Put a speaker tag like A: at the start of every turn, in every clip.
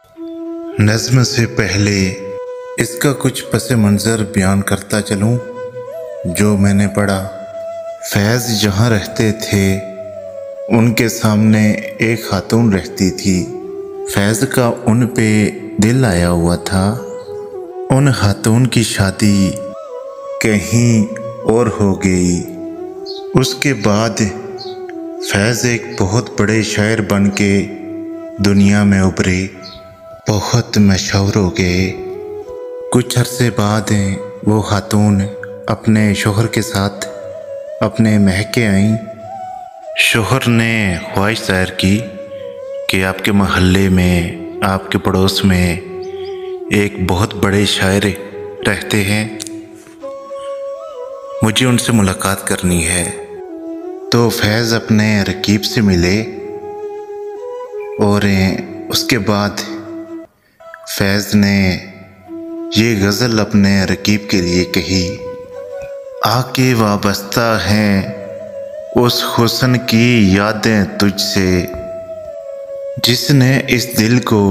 A: नज़्म से पहले इसका कुछ पस मंज़र बयान करता चलूँ जो मैंने पढ़ा। फैज़ जहाँ रहते थे उनके सामने एक खातून रहती थी। फैज़ का उन पे दिल आया हुआ था। उन खातून की शादी कहीं और हो गई। उसके बाद फैज़ एक बहुत बड़े शायर बन के दुनिया में उभरे, बहुत मशहूर हो गए। कुछ अरसे बाद वो खातून अपने शोहर के साथ अपने महके आईं। शोहर ने ख्वाहिश ज़ाहिर की कि आपके मोहल्ले में, आपके पड़ोस में एक बहुत बड़े शायर रहते हैं, मुझे उनसे मुलाकात करनी है। तो फैज़ अपने रकीब से मिले और उसके बाद फैज़ ने ये गज़ल अपने रकीब के लिए कही। आके वाबस्ता हैं उस हुस्न की यादें तुझसे, जिसने इस दिल को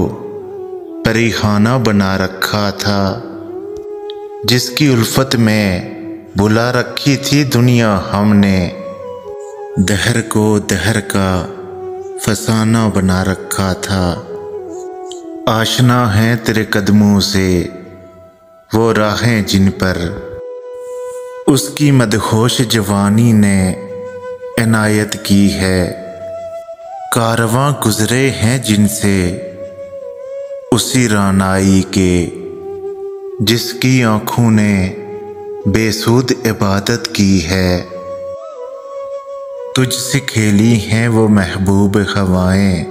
A: परिखाना बना रखा था, जिसकी उल्फत में बुला रखी थी दुनिया हमने, दहर को दहर का फसाना बना रखा था। आशना है तेरे कदमों से वो राहें जिन पर उसकी मदहोश जवानी ने इनायत की है। कारवां गुजरे हैं जिनसे उसी रानाई के, जिसकी आँखों ने बेसूद इबादत की है। तुझसे खेली हैं वो महबूब हवाएं,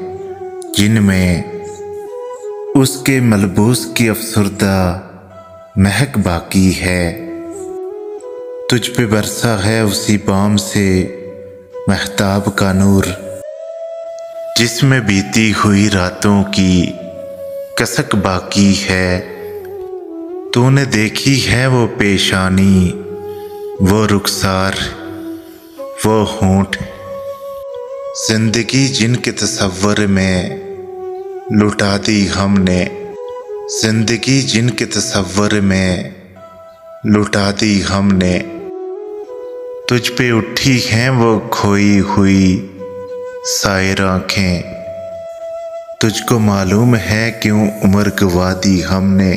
A: जिनमें उसके मलबूस की अफसरदा महक बाकी है। तुझ पे बरसा है उसी बाम से महताब का नूर, जिसमें बीती हुई रातों की कसक बाकी है। तूने देखी है वो पेशानी, वो रुखसार, वो होंठ, जिंदगी जिनके तसव्वुर में लुटा दी हमने, जिंदगी जिनके तसव्वुर में लुटा दी हमने। तुझ पे उठी हैं वो खोई हुई सायर आँखें, तुझको मालूम है क्यों उम्र गवा दी हमने।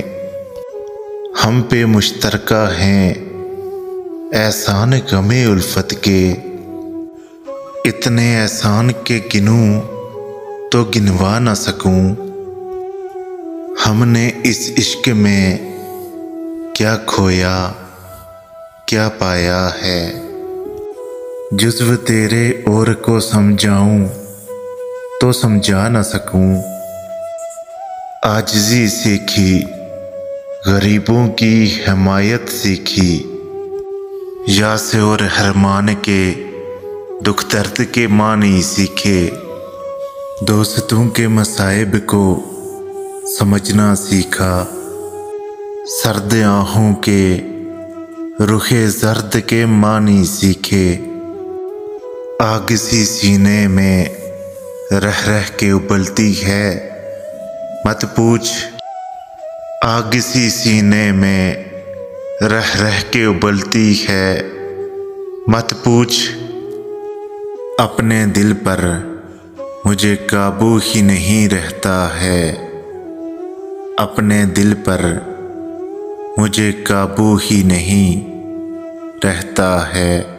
A: हम पे मुश्तरका हैं एहसान गमे उल्फत के, इतने एहसान के गिनूं तो गिनवा न सकूं। हमने इस इश्क में क्या खोया क्या पाया है, जुज़्व तेरे और को समझाऊं तो समझा न सकूं। आजिज़ी सीखी, गरीबों की हिमायत सीखी, या से और हरमान के दुख दर्द के मानी सीखे। दोस्तों के मसाइब को समझना सीखा, सर्द आहों के रुखे जर्द के मानी सीखे। आग सी सीने में रह रह के उबलती है, मत पूछ। आग सी सीने में रह रह के उबलती है, मत पूछ। अपने दिल पर मुझे काबू ही नहीं रहता है, अपने दिल पर मुझे काबू ही नहीं रहता है।